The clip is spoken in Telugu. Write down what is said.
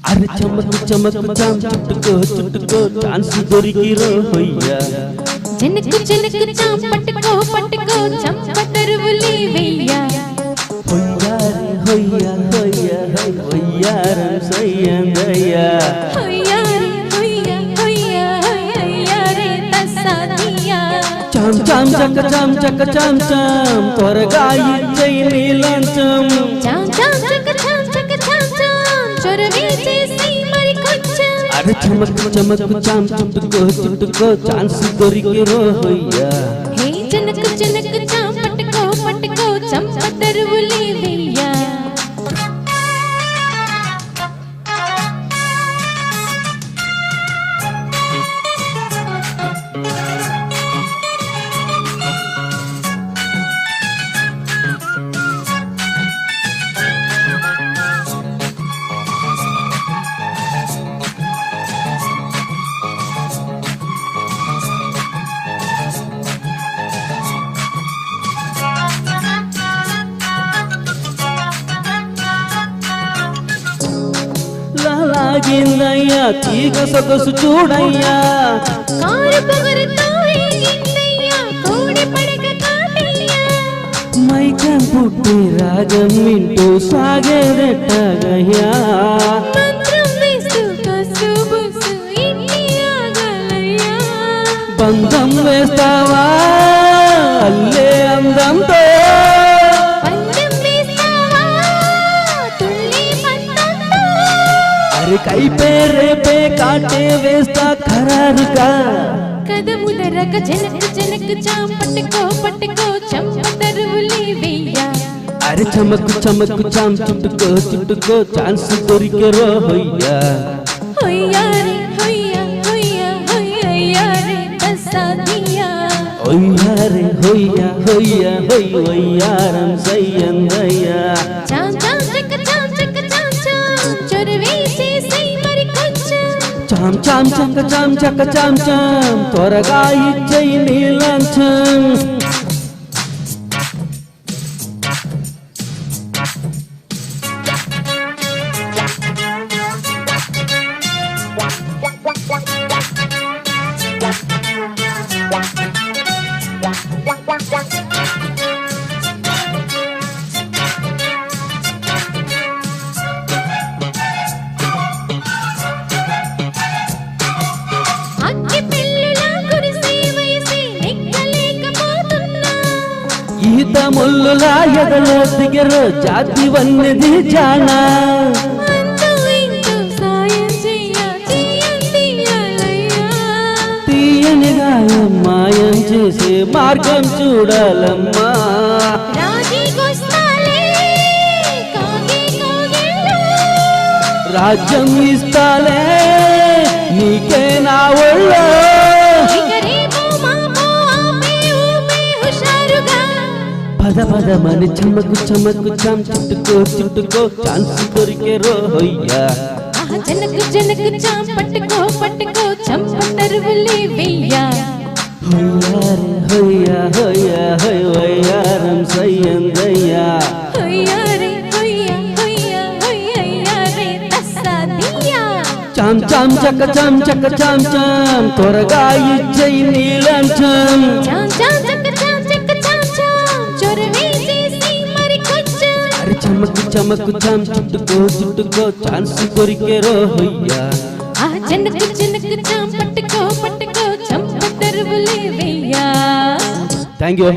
అరే చమకు చమకు చాం చుట్టుకో చుట్టుకో ఛాన్స్ దొరికిరో హొయ్యా జనకు జనకు చాం పట్టుకో పట్టుకో చంపతరువులి వెయ్యా హొయ్యారే హొయ్యా హొయ్యా హొయ్యారం సయ్యందయ్యా హొయ్యారే హొయ్యా హొయ్యా హొయ్యారే తస్సాదియా చాం చాం చక చాం చక చాం చాం త్వరగా ఇచ్చేయి నీ లంచం చాం చాం చక చాం చక చాం చాం చొరవే చేసి మరి కొంచెం అరే చమకు చమకు చాం చుట్టుకో చుట్టుకో ఛాన్స్ దొరికిరో హొయ్యా హే జనకు జనకు చాం పట్టుకో పట్టుకో చంపతరువులి వెయ్యా లాగిందయ్యా తీగ సొగసు చూడయ్యా కారు పొగరుతో రేగిందయ్యా కోడి పడక కాటయ్యా మైకం పుట్టి రాగం వింటూ సాగేదెట్టగయ్యా మంత్రం వేస్తూ కసు బుసు ఇంటి ఆగలయ్యా బంధం వేస్తావా అల్లే అందంతో పందెం వేస్తావా తుళ్ళి పంతంతో అరే కైపే రేపే కాటే వేస్తా ఖరారుగా కదముదరక జనకు జనకు చాం పట్టుకో పట్టుకో చంపతరువులి వెయ్యా అరే చమకు చమకు చాం చుట్టుకో చుట్టుకో ఛాన్స్ దొరికిరో హొయ్యా హొయ్యారే హొయ్యా హొయ్యా హొయ్యారే తస్సాదియా హొయ్యారే హొయ్యా హొయ్యా హొయ్యారం సయ్యందయ్యా చాం చాం చక చాం చక చాం చాం చొరవే చేసి మరి కొంచెం చాం చాం చక చాం చక చాం చాం త్వరగా ఇచ్చేయి నీ లంచం అగ్గి పెళ్ళులా కురిసే వయసే నెక్కలేకపోతున్నా ఈత ముల్లులా ఎదలో దిగరు జాతి వన్నది జానా అంటూ ఇంటూ సాయం చెయ్యాలయ్యా తీయని గాయం మాయం చేసే మార్గం చూడాలమ్మా రాజీకొస్తాలే కాగే కోగిళ్ళు రాజ్యం ఇస్తాలే నీకే నా ఒళ్ళో ఇక రేపు మాపో ఆపే ఊపే హుషారుగా పద పదమని చమకు చమకు చాం చుట్టుకో చుట్టుకో ఛాన్స్ దొరికిరో హొయ్యా ఆహ జనకు జనకు చాం పట్టుకో పట్టుకో చంపతరువులి వెయ్యా హొయ్యారే హొయ్యా హొయ్యా హొయ్యారం సయ్యందయ్యా హొయ్యారే హొయ్యా హొయ్యా హొయ్యారే తస్సాదియా చాం చాం చక చాం చక చాం చాం త్వరగా ఇచ్చేయి నీ లంచం చాం చాం చక చాం చక చాం చాం చొరవే చేసి మరి కొంచెం అరే చమకు చమకు చాం చుట్టుకో చుట్టుకో ఛాన్స్ దొరికిరో హొయ్యా ఆహ జనకు జనకు చాం పట్టుకో పట్టుకో చంపతరువులి వెయ్యా థ్యాంక్ యూ